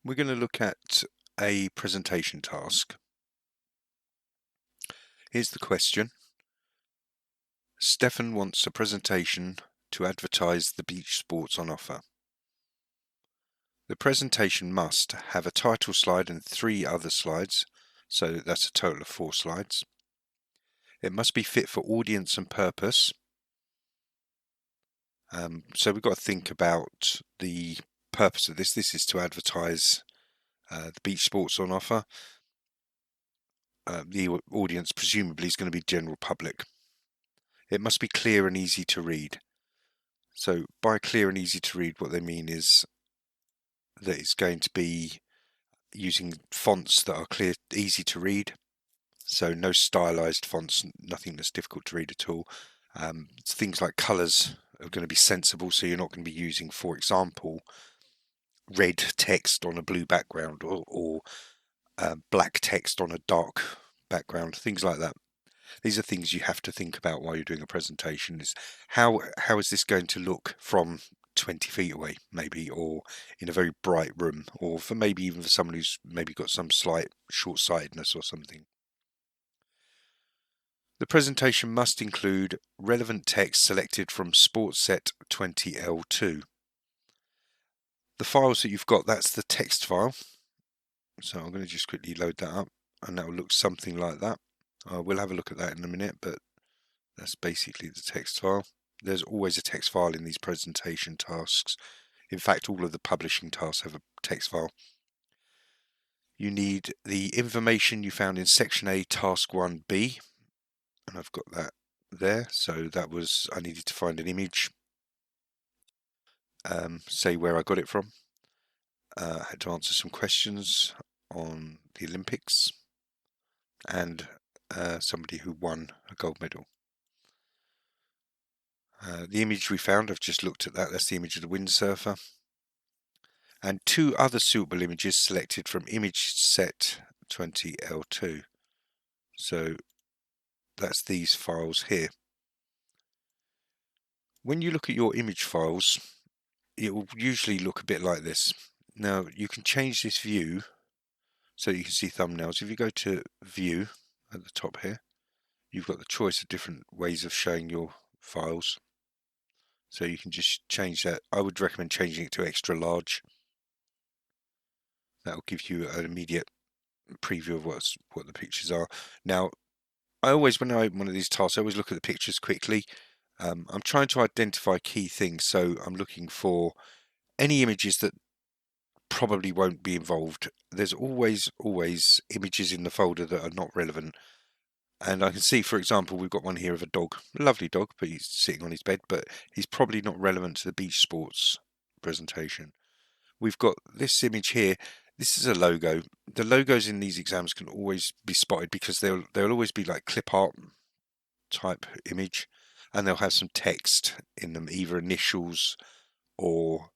We're going to look at a presentation task. Here's the question. Stefan wants a presentation to advertise the beach sports on offer. The presentation must have a title slide and 3 other slides, so that's a total of 4 slides. It must be fit for audience and purpose. So we've got to think about the purpose of this. This is to advertise the beach sports on offer. The audience presumably is going to be general public. It must be clear and easy to read. So by clear and easy to read, what they mean is that it's going to be using fonts that are clear, easy to read. So no stylized fonts, nothing that's difficult to read at all. Things like colours are going to be sensible, so you're not going to be using, for example, red text on a blue background or black text on a dark background, things like that. These are things you have to think about while you're doing a presentation. Is how is this going to look from 20 feet away, maybe, or in a very bright room, or for maybe even for someone who's maybe got some slight short-sightedness or something. The presentation must include relevant text selected from Sportset 20L2. The files that you've got, that's the text file. So I'm going to just quickly load that up, and that will look something like that. We'll have a look at that in a minute, but that's basically the text file. There's always a text file in these presentation tasks. In fact, all of the publishing tasks have a text file. You need the information you found in Section A, Task 1B, and I've got that there. So that was, I needed to find an image, say where I got it from. I had to answer some questions on the Olympics and somebody who won a gold medal. The image we found, I've just looked at that, that's the image of the windsurfer. And 2 other suitable images selected from Image Set 20L2. So that's these files here. When you look at your image files, it will usually look a bit like this. Now you can change this view so you can see thumbnails. If you go to View at the top here, you've got the choice of different ways of showing your files. So you can just change that. I would recommend changing it to extra large. That will give you an immediate preview of what the pictures are. Now, I always, when I open one of these tasks, I always look at the pictures quickly. I'm trying to identify key things, so I'm looking for any images that probably won't be involved. There's always images in the folder that are not relevant. And I can see, for example, we've got one here of a dog, a lovely dog, but he's sitting on his bed, but he's probably not relevant to the beach sports presentation. We've got this image here. This is a logo. The logos in these exams can always be spotted because they'll always be like clip art type image, and they'll have some text in them, either initials or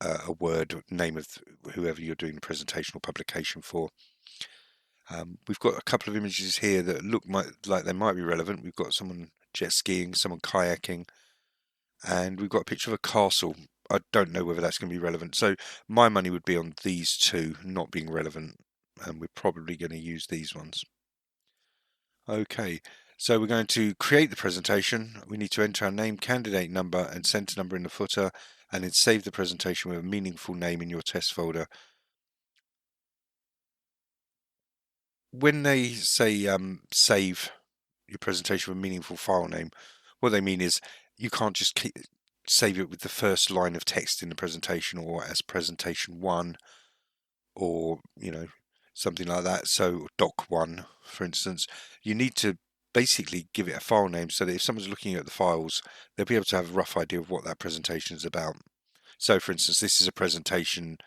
a word, name of whoever you're doing the presentation or publication for. We've got a couple of images here that look like they might be relevant. We've got someone jet skiing, someone kayaking, and we've got a picture of a castle. I don't know whether that's going to be relevant. So my money would be on these 2 not being relevant, and we're probably going to use these ones. Okay, so we're going to create the presentation. We need to enter our name, candidate number, and centre number in the footer, and then save the presentation with a meaningful name in your test folder. When they say save your presentation with a meaningful file name, what they mean is you can't just save it with the first line of text in the presentation or as presentation 1 or something like that. So doc 1, for instance, you need to basically give it a file name so that if someone's looking at the files, they'll be able to have a rough idea of what that presentation is about. So for instance, this is a presentation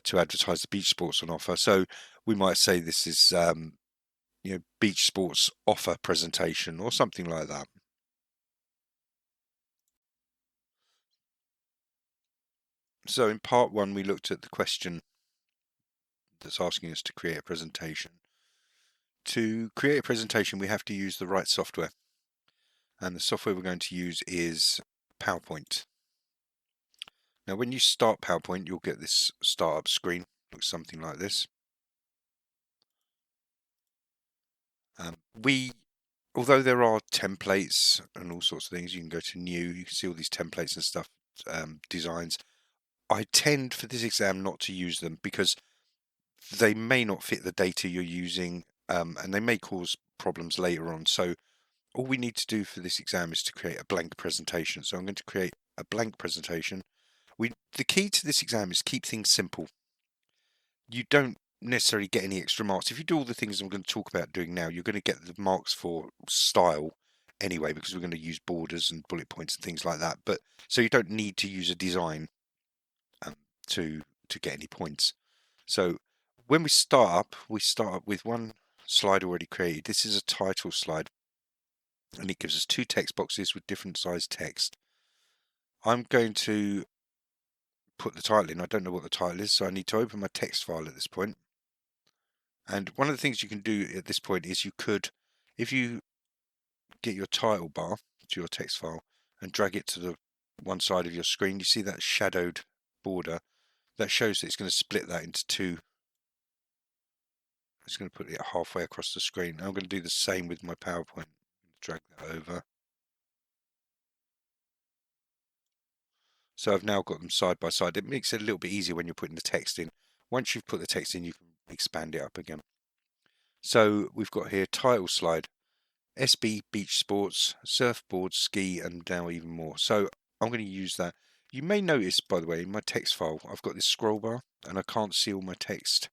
to advertise the beach sports on offer. So we might say this is beach sports offer presentation or something like that. So in part 1 we looked at the question that's asking us to create a presentation. To create a presentation we have to use the right software, and the software we're going to use is PowerPoint. Now when you start PowerPoint you'll get this startup screen. Looks something like this. Although there are templates and all sorts of things, you can go to new, you can see all these templates and stuff, designs. I tend for this exam not to use them because they may not fit the data you're using, and they may cause problems later on. So all we need to do for this exam is to create a blank presentation. So I'm going to create a blank presentation. The key to this exam is keep things simple. You don't necessarily get any extra marks. If you do all the things I'm going to talk about doing now, you're going to get the marks for style anyway, because we're going to use borders and bullet points and things like that. But so you don't need to use a design to get any points. So when we start up with one slide already created. This is a title slide, and it gives us two text boxes with different size text. I'm going to put the title in. I don't know what the title is, so I need to open my text file at this point. And one of the things you can do at this point is you could, if you get your title bar to your text file and drag it to the one side of your screen, you see that shadowed border. That shows that it's going to split that into two. It's going to put it halfway across the screen. I'm going to do the same with my PowerPoint. Drag that over. So I've now got them side by side. It makes it a little bit easier when you're putting the text in. Once you've put the text in, you can expand it up again. So we've got here title slide, SB Beach Sports, Surfboard, Ski, and now even more. So I'm going to use that. You may notice, by the way, in my text file, I've got this scroll bar and I can't see all my text.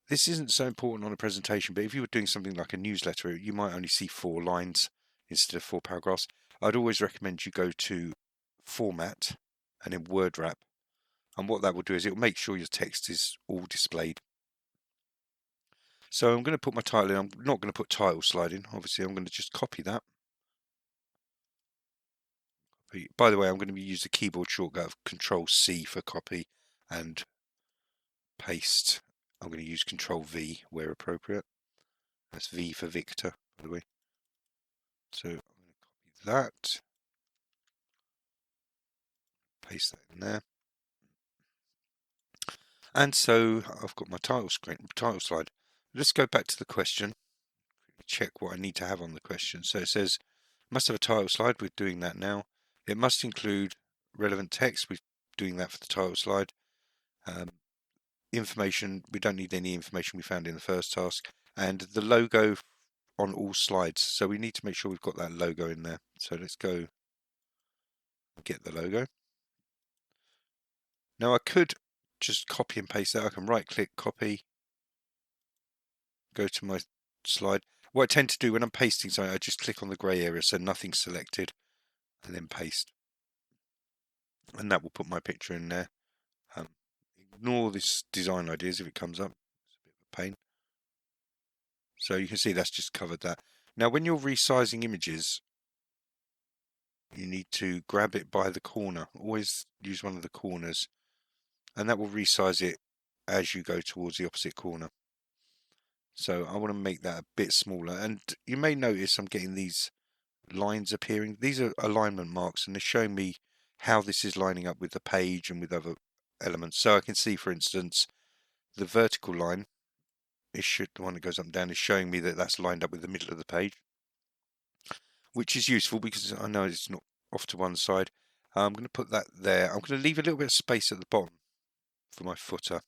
This isn't so important on a presentation, but if you were doing something like a newsletter, you might only see 4 lines instead of 4 paragraphs. I'd always recommend you go to Format and then Word Wrap. And what that will do is it will make sure your text is all displayed. So I'm going to put my title in. I'm not going to put title slide in. Obviously, I'm going to just copy that. By the way, I'm going to use the keyboard shortcut of Control-C for copy and paste. I'm going to use Control-V where appropriate. That's V for Victor, by the way. So I'm going to copy that. Paste that in there. And so I've got my title slide. Let's go back to the question. Check what I need to have on the question. So it says, must have a title slide. We're doing that now. It must include relevant text. We're doing that for the title slide. Information, we don't need any information we found in the first task. And the logo on all slides. So we need to make sure we've got that logo in there. So let's go get the logo. Now I could just copy and paste that. I can right click, copy, go to my slide. What I tend to do when I'm pasting something, I just click on the grey area so nothing's selected and then paste. And that will put my picture in there. Ignore this design ideas if it comes up. It's a bit of a pain. So you can see that's just covered that. Now when you're resizing images, you need to grab it by the corner. Always use one of the corners. And that will resize it as you go towards the opposite corner. So I want to make that a bit smaller. And you may notice I'm getting these lines appearing. These are alignment marks and they're showing me how this is lining up with the page and with other elements. So I can see, for instance, the vertical line, the one that goes up and down, is showing me that that's lined up with the middle of the page, which is useful because I know it's not off to one side. I'm going to put that there. I'm going to leave a little bit of space at the bottom for my footer.